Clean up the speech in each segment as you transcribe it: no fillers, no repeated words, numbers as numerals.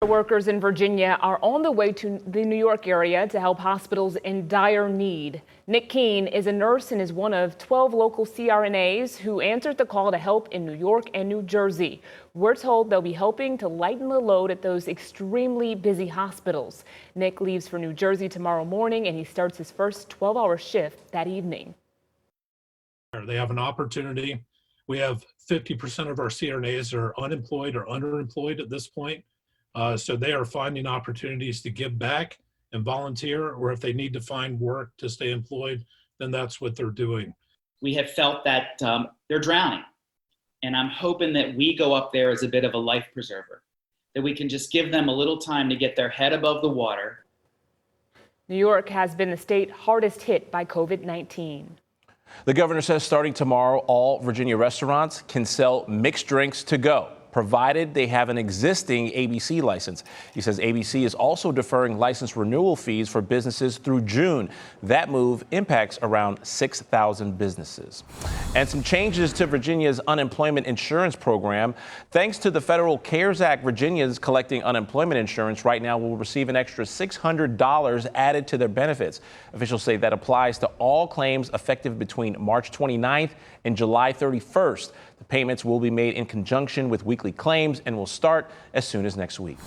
Workers in Virginia are on the way to the New York area to help hospitals in dire need. Nick Keene is a nurse and is one of 12 local CRNAs who answered the call to help in New York and New Jersey. We're told they'll be helping to lighten the load at those extremely busy hospitals. Nick leaves for New Jersey tomorrow morning and he starts his first 12-hour shift that evening. They have an opportunity. We have 50% of our CRNAs are unemployed or underemployed at this point. So they are finding opportunities to give back and volunteer, or if they need to find work to stay employed, then that's what they're doing. We have felt that they're drowning. And I'm hoping that we go up there as a bit of a life preserver, that we can just give them a little time to get their head above the water. New York has been the state hardest hit by COVID-19. The governor says starting tomorrow, all Virginia restaurants can sell mixed drinks to go, provided they have an existing ABC license. He says ABC is also deferring license renewal fees for businesses through June. That move impacts around 6,000 businesses. And some changes to Virginia's unemployment insurance program. Thanks to the federal CARES Act, Virginians collecting unemployment insurance right now will receive an extra $600 added to their benefits. Officials say that applies to all claims effective between March 29th and July 31st. The payments will be made in conjunction with weekly claims and will start as soon as next week.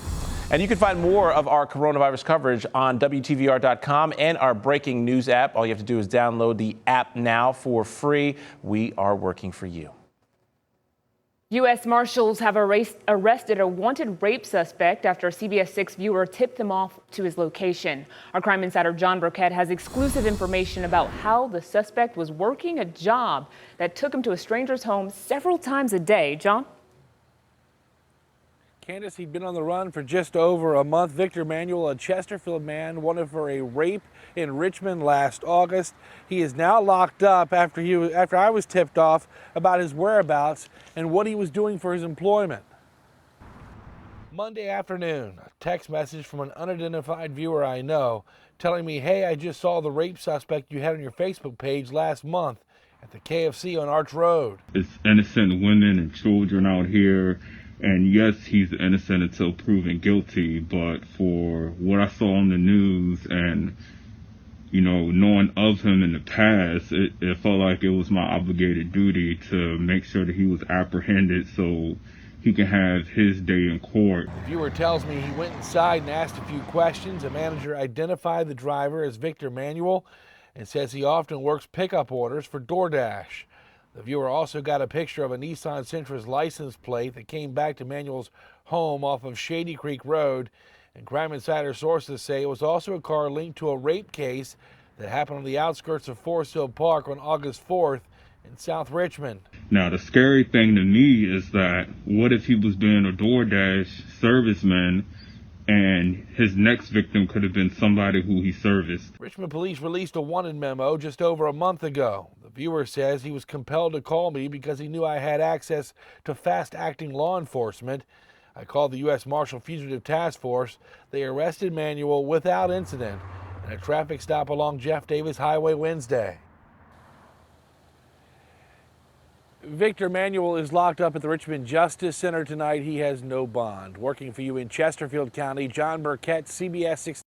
And you can find more of our coronavirus coverage on WTVR.com and our breaking news app. All you have to do is download the app now for free. We are working for you. U.S. Marshals have arrested a wanted rape suspect after a CBS 6 viewer tipped them off to his location. Our crime insider John Burkett has exclusive information about how the suspect was working a job that took him to a stranger's home several times a day. John? Candace, he'd been on the run for just over a month. Victor Manuel, a Chesterfield man, wanted for a rape in Richmond last August. He is now locked up after I was tipped off about his whereabouts and what he was doing for his employment. Monday afternoon, a text message from an unidentified viewer I know telling me, hey, I just saw the rape suspect you had on your Facebook page last month at the KFC on Arch Road. It's innocent women and children out here. And yes, he's innocent until proven guilty, but for what I saw on the news and, knowing of him in the past, it felt like it was my obligated duty to make sure that he was apprehended so he can have his day in court. The viewer tells me he went inside and asked a few questions. A manager identified the driver as Victor Manuel and says he often works pickup orders for DoorDash. The viewer also got a picture of a Nissan Sentra's license plate that came back to Manuel's home off of Shady Creek Road. And Crime Insider sources say it was also a car linked to a rape case that happened on the outskirts of Forest Hill Park on August 4th in South Richmond. Now, the scary thing to me is that what if he was being a DoorDash serviceman and his next victim could have been somebody who he serviced? Richmond police released a wanted memo just over a month ago. The viewer says he was compelled to call me because he knew I had access to fast-acting law enforcement. I called the U.S. Marshal Fugitive Task Force. They arrested Manuel without incident in a traffic stop along Jeff Davis Highway Wednesday. Victor Manuel is locked up at the Richmond Justice Center tonight. He has no bond. Working for you in Chesterfield County, John Burkett, CBS 6.